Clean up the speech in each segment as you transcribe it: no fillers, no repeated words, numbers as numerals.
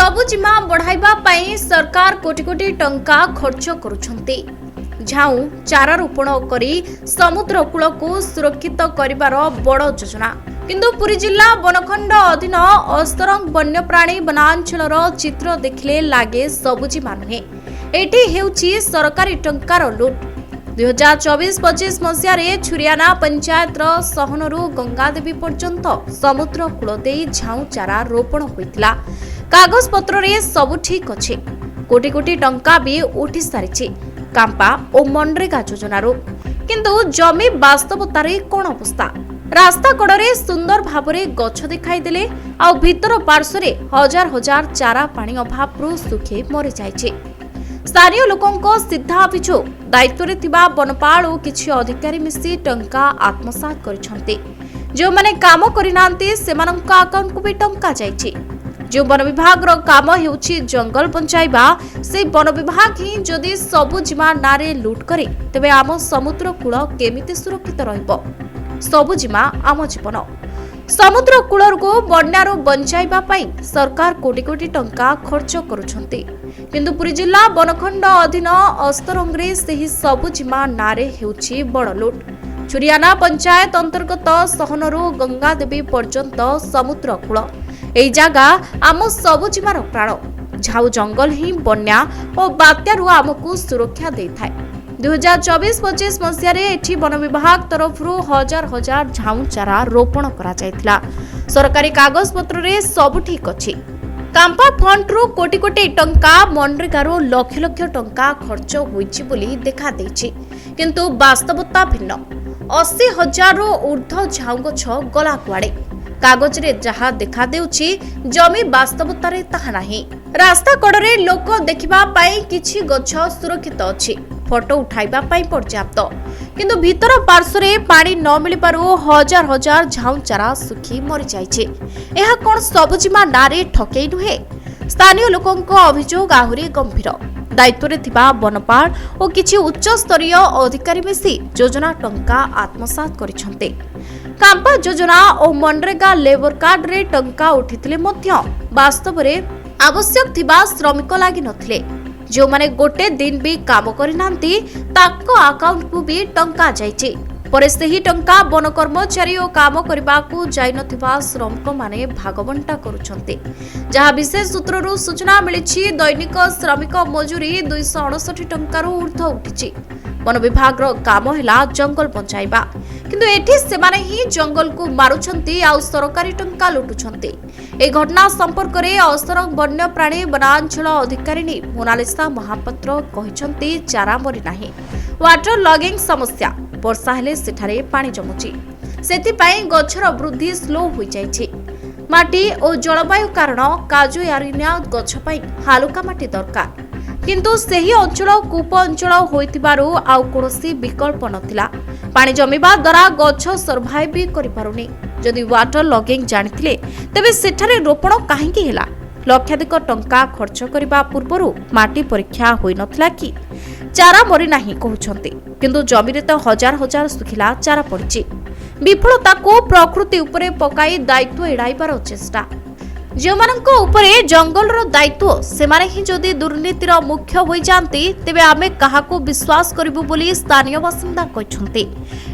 ସବୁଜିମା बढ़ाइबा पई सरकार कोटी कोटी टंका खर्च करुछंती। झाऊ चारा रोपण करी समुद्र कूल को सुरक्षित करिवार बड़ योजना। किंतु पुरी जिला बनखंड अधीन अस्तरंग वन्यप्राणी वनांचलर चित्र देखिले लागे सबुजिमा नुहे, एटी हेउची सरकारी टंकार लुट। 2024-25 मसीह छुरियाना पंचायत सहनरू गंगादेवी पर्यंत समुद्र कूल दे झाऊ चारा रोपण होइतिला। कागज पत्र रे सब ठीक अच्छे, कोटी कोटी टंका भी उठी सारी कांपा और मनरेगा योजनार, किंतु जमी वास्तवतार कौन अवस्था? रास्ता कड़े सुंदर भावरे गछ दिखाई देले आ भीतर पार्श्व हजार हजार चारा पानी अभाव सुखे मरी जाइछे। स्थानीय लोकों सीधा अभियोग दायित्व रे थिबा बनपाल और किछि अधिकारी मिसी टंका आत्मसात करिसंते। जो माने काम करिनांती सेमानंका अकाउंट को भी टंका जाइछे। जो वन विभाग रो काम हेउछि जंगल बंचाइबा, से वन विभाग ही जदि सबुजिमा नारे लूट करे तेबे आम समुद्र कूल केमिति सुरक्षित रहिबो? सबुजिमा आम जीवन। समुद्र कूल को बन्यारू बंचाइबा पई सरकार कोटी कोटी टंका खर्च करुछंती, किंतु पुरी जिला बनखंड अधीन अस्तरंगरे सेही सबुजिमा नारे हेउछि बड़ लूट। छुरियाना पंचायत अंतर्गत सहनरू गंगादेवी पर्यंत समुद्र कूल एई जागा आम सबुजिमार प्राण। झाऊ जंगल ही बन्या और बात्यारू आमको सुरक्षा देइथाय। 2024-25 मसीह एठी वन विभाग तरफ हजार हजार झाऊ चारा रोपण करा जायतिला। सरकारी कागज पत्र रे सब ठीक अछि। कांपा फंड रु कोटी कोटी टंका, मनरेगा रु लक्ष लक्ष टंका खर्च होइछि बोली देखा देछि, किंतु वास्तवता भिन्न। 80,000 रु ऊर्ध्व झाऊ गछ गला कुआडे। कागज रे जहा देखा देउछि जमी वास्तवता रे ताहा नाही। रास्ता कड़े लोक देखिबा पाई किछि गछ सुरक्षित अछि, फोटो उठाइबा पाई पर्याप्त, किंतु भीतर पार्श्व रे पानी न मिली पारु हजार हजार झाऊ चारा सुखी मरि जाइछे। एहा कोन सबुजिमा नारे ठकेई नुहे? स्थानीय लोकों अभियोग आहुरी गंभीर। दायित्व रे थिबा बनपाल और किछि उच्च स्तरीय अधिकारी मिसी योजना टंका आत्मसात करिसंते। कांपा योजना और मनरेगा लेबर कार्ड रे टंका उठिथिले मध्य वास्तव रे आवश्यक थिबा श्रमिक लागि नथिले। जो माने गोटे दिन भी काम करिनांती ताको अकाउंट को भी टंका जाइछे। पर सेही टंका वन कर्मचारी और काम करबा को जाय नथिबा श्रमिक माने भागबंटा करूछंते। जहा विशेष सूत्ररू सूचना मिलिछि दैनिक श्रमिक मजूरी 269 टंका ऊर्ध्व उठिछि। वन विभाग रो काम हैला जंगल बंचाइबा, किंतु एठी सेमाने ही जंगल को मारुछंती आ सरकारी टंका लुटुछंती। ए घटना संपर्क रे अस्तरंग वन्यप्राणी वनांचल अधिकारिणी मोनालिसा महापात्र कहिसंती चारा मरि नाही। वाटर लॉगिंग समस्या, वर्षा हेले सेठारे पानी जमुची, सेति पई गछर वृद्धि स्लो होई जाइछि। माटी और जलवायु कारण काजु यारिनिया गछ पई हालुका माटी दरकार, किंतु सेही अंचल कूप अंचल होइतिबारु आउ कोनोसी विकल्प नथिला। पानी जमिबा द्वारा गछ सर्वाइव भी करि पारुनी। जदि वाटर लॉगिंग जानिथिले तेबे सेठारे रोपण काहेकि हेला? लक्षाधिक टंका खर्च करिबा पूर्वरु माटी परीक्षा होई नथिला कि? चारा मरि नाही कहउछंती, किंतु जमिरे तो हजार हजार सुखिला चारा पड़िछि। विफलता को प्रकृति उपरे पकाई दायित्व एड़ाइबार चेष्टा। जो माननको उपरे जंगल रो दायित्व सेमाने ही जदि दुर्नीतिर मुख्य होई जानती तेबे आमे काहाको विश्वास करिबु बोली स्थानीय बासिंदा कहिसंती।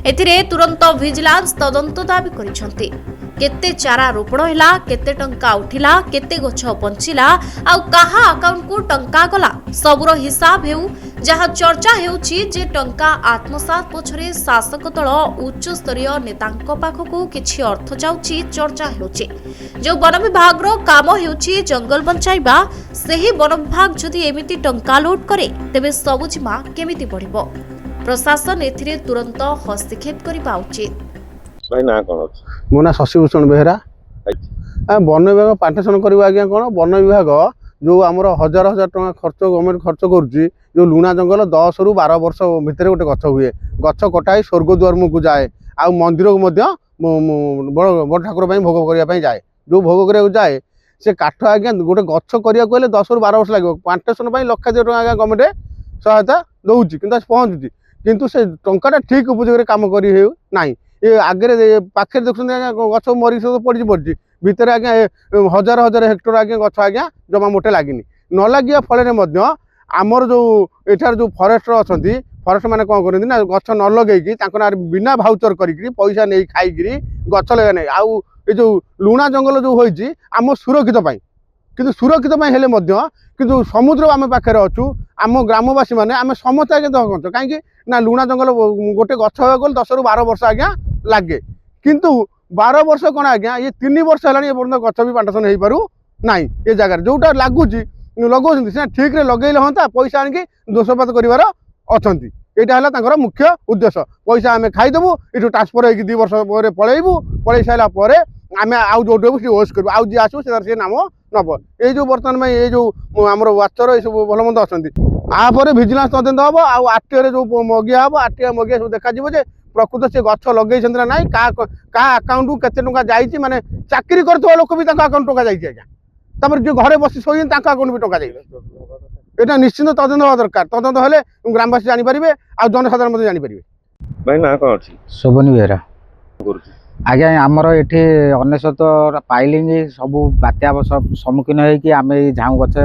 एथिरे तुरंत विजिलेंस तदंत दाबी करिसंती। केते चारा रोपण हैला, केते टंका उठिला, केते गछ बंचिला आ काहा अकाउंट को टंका गला, सबुरो हिसाब हेउ। जहा चर्चा हेउछि जे टंका आत्मसात पछरे शासक दल उच्च स्तरीय नेतांक पाखकु किछि अर्थ जाउछि चर्चा हेउछि। जो वन विभाग रो काम हेउछि जंगल बंचाइबा, सेही वन विभाग जदि एमिति टंका लूट करे तेबे सबुजिमा केमिति बढ़िबो? प्रशासन एथिरे तुरंत हस्तक्षेप करिबा उचित। भाई ना कोन अछि? मो ना शशिभूषण बेहरा। वन विभाग पाठन करवा आज्ञा कौन? वन विभाग जो आमर हजार हजार टका खर्च गवर्नमेंट खर्च करुच्ची, जो लुणा जंगल 10 ରୁ 12 वर्ष भितर गोटे गछ हुए, गछ कटाई स्वर्गद्वार मुझे जाए, आ मंदिर को बड़ ठाकुर भोग करने जाए। जो भोग करा जाए से काठ आज्ञा गोटे गछ करा 10 ରୁ 12 वर्ष लगे। पांटेसन लक्षाधिक टका आज्ञा गवर्नमेंट सहायता दौर कि पहुँचुची, किंतु से टंका ठीक उपयोग काम करना। ये आगे पाखे देखुन आज्ञा गछ मरी सब पड़ी पड़ी भितर आज्ञा हजार हजार हेक्टर आज्ञा गछ आज्ञा जमा मोटे लगिनी न लगिया फल आमर जो एठार जो फरेस्टर अच्छा फरेस्ट मैंने कौन करती ना गछ न लगे बिना भाउचर कर पैसा नहीं खाई गछ लगे नहीं आउ ये जो लुणा जंगल जो होती आम सुरक्षित किंतु सुरक्षित किंतु समुद्र आम पाखे अच्छु आम ग्रामवासी मैंने आम समस्त आगे दहकच कहीं ना लुणा जंगल गोटे गछ गल 10 ରୁ 12 वर्ष आज्ञा लगे किंतु 12 वर्ष कौन आज्ञा ये 3 वर्ष है गछ भी पांटेसन हो पारू ना ये जगार जोटा लगुच लगाऊँ सीना ठीक रे लगेले हाँ पैसा आणिकी दोषपात कर यहाँ मुख्य उद्देश्य पैसा आम खाईदेबू ये ट्रांसफर हो 2 वर्ष पर पलैबू पलि सारापर आम आउ जो ओस करूँ आउ जी आसू से नाम नब ये जो बर्तमान में ये जो आम वाचर ये सब भल मंद अच्छा आपर भिजिलांस तदंत हम आरटीओ जो मगिया हम आरटीओ मगिया सब देखा जे प्रकृत से गछ लगे ना ना क्या आकाउंट केते टंका जाइए माने चाकरी करथवा लोक भी अकाउंट टंका जाइए आज्ञा तापर जो घरे बसी सोई अकाउंट भी टंका जाइए एटा निश्चित तदंत हवा दरकार तदंत हेले ग्रामवासी जानीपारे आ जनसाधारण जानीपारे भाई ना कौन अच्छी शोभनी बेहरा आज्ञा आमर ये अनेशत पाइलिंग सबू बात्या सम्मुखीन होगी आम झाऊ गछ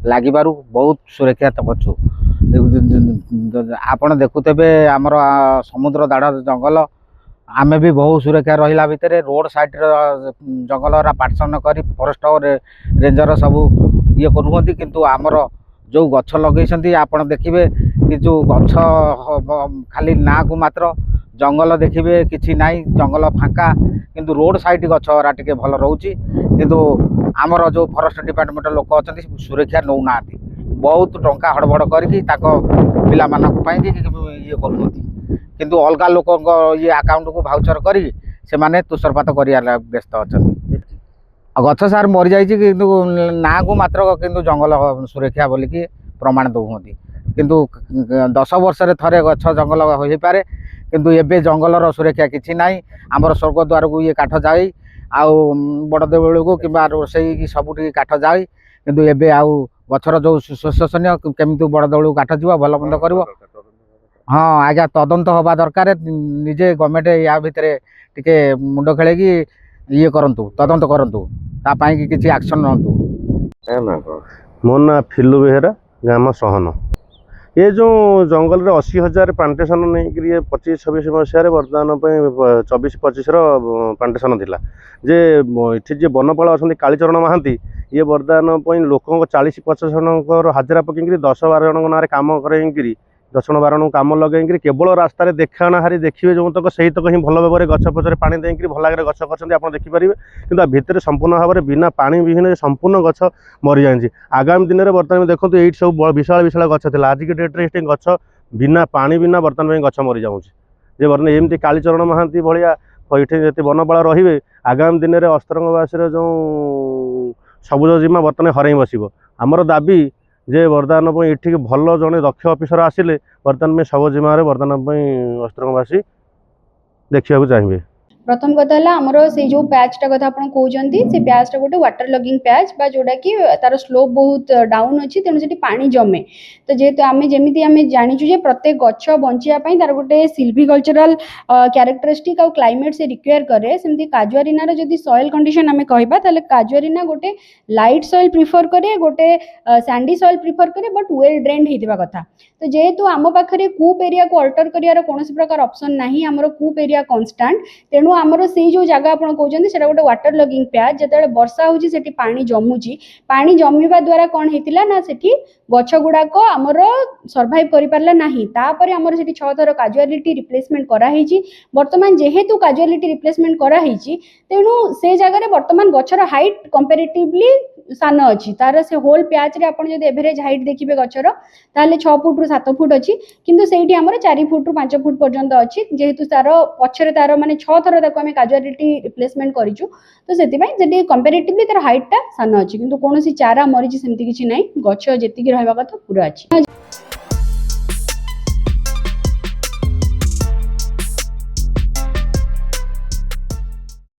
लगे बहुत सुरक्षा अच्छु आपण देखुथे आमर समुद्र दाढ़ जंगल आमे भी बहुत सुरक्षा रहा भितर रोड साइड जंगल पार्सन कर फरेस्ट रेंजर सबू ये करुँच किंतु आमर जो गछ लगे आपण देखिए कि जो गछ खाली ना को मात्र जंगल देखिए किसी नाई जंगल फांका किंतु रोड साइड गछरा टे भल रोचे किंतु आमर जो फरेस्ट डिपार्टमेंट लोक अच्छा सुरक्षा नौना बहुत टंका हड़बड़ करके पिला ये कर किंतु अलग लोक ये अकाउंट को भाउचर करी से माने तुषारपात कर व्यस्त अच्छा गछ सार मरी जाइए ना को मात्र किंतु जंगल सुरक्षा बोलिकी प्रमाण दौंती किंतु 10 वर्ष थे गछ जंगल हो पारे किंतु एबे जंगलर सुरक्षा किसी ना आमर स्वर्ग द्वार को ये काठ जाए आउ बड़ देवल को कि रोसई की सब काठ जाए किंतु एबे आउ गछर जो शोषणीय केमी बड़ देवल को काठ जा भल मंद कर हाँ आज्ञा तदंत हवा दरकार निजे गवर्नमेंट या भितर टिके मुंड खेल ये करंतु तदंत करंतु तापाई कि किसी एक्शन नहतु मो ना फिलू बेहरा ग्राम सहन ये जो जंगल रे 80,000 प्लांटेसन नहीं ये 25-26 मसीह बर्तमान 24-25 प्लांटेसन थिला जे इठी जे वनपाल अच्छा कालीचरण महांती ये बर्तमान लोक 40-50 जनकर हाजरा पकईकि 10-12 जन ना कम करें 10-12 कम लगे केवल रास्तार देखाणा हारी देखिए जो तक से तक ही भल भाव में गछ पचर पानी देकर भल आगे गछ कर आप देखिपारे कि भितर संपूर्ण भाव में बिना पानी विहीन संपूर्ण गछ मरी जाए आगामी दिन में बर्तमान देखो ये सब विशाल विशाल गछ था आज की डेट्रे गछ बिना पानी बिना बर्तमान गछ मरी जाऊँ बर्तमान एमती कालीचरण महांती भाया ये वनपाल रे आगामी दिन में अस्त्रंगवासी जो सबुज जीमा बर्तमान हर बस आमर दाबी जे बर्तमान ये भल जड़े दक्ष अफिसर आसिले बर्तमान में सब जिम्मे बर्तमान अस्त्रंगवासी देखा चाहिए प्रथम कथा है आमर से जो पैचटा कथा आप कहते से पैचटा गोटे वाटर लगिंग पैच बा जोटा कि तार स्लोप बहुत डाउन अच्छी तेणु से पानी जमे तो जेहेतु आम जमी आम जाचु जे प्रत्येक गछ बंचापी तार गोटे सिल्भिकल्चरल क्यारेक्टरिस्टिक आउ क्लाइमेट से रिक्वायर करे सेमती काजुआरीना जदि सॉइल कंडीशन आम कहबा ताले काजुआरीना गोटे लाइट सॉइल प्रिफर करे गोटे सैंडी सॉइल प्रिफर करे बट वेल ड्रेन्ड होइतिबा कथा तो जेहेतु आम पाखरे कूप एरिया को अल्टर करियार कोनोसी प्रकार ऑप्शन नाही आमर कूप एरिया कांस्टेंट तेणु आमर से जो जगह आप कहते से गोटे वाटर लगिंग पैच जिते वर्षा होची सेठी पानी जमुची पानी जमीवा द्वारा कौन होता ना सेठी गछ गुड़ाक आमर सर्वाइव कर पारला नाही तापर आमर सेठी 6 थर काजुआलिटी रिप्लेसमेंट कराई बर्तमान जेहेतु काजुआलिटी रिप्लेसमेंट कराई तेणु से जगह बर्तमान गछर हाइट कंपेरेटिवली सान अच्छी तार से होल पैच रे आपण जदि एवरेज हाइट देखिबे गछर ताले 6 फुट रु 7 फुट अच्छी किंतु सेठी आमर 4 फुट रु 5 फुट पर्यंत अच्छी जेहेतु तार पछरे तार माने 6 थर ताको आमे काजुआलिटी रिप्लेसमेंट करिचु तो सेति पई जदि कंपेरेटिवली तार हाइट ता सान अच्छी किंतु कोनोसी चारा मरिची सेमति किछि नै गछ जेतिकी रहबा कथा पूरा अच्छी।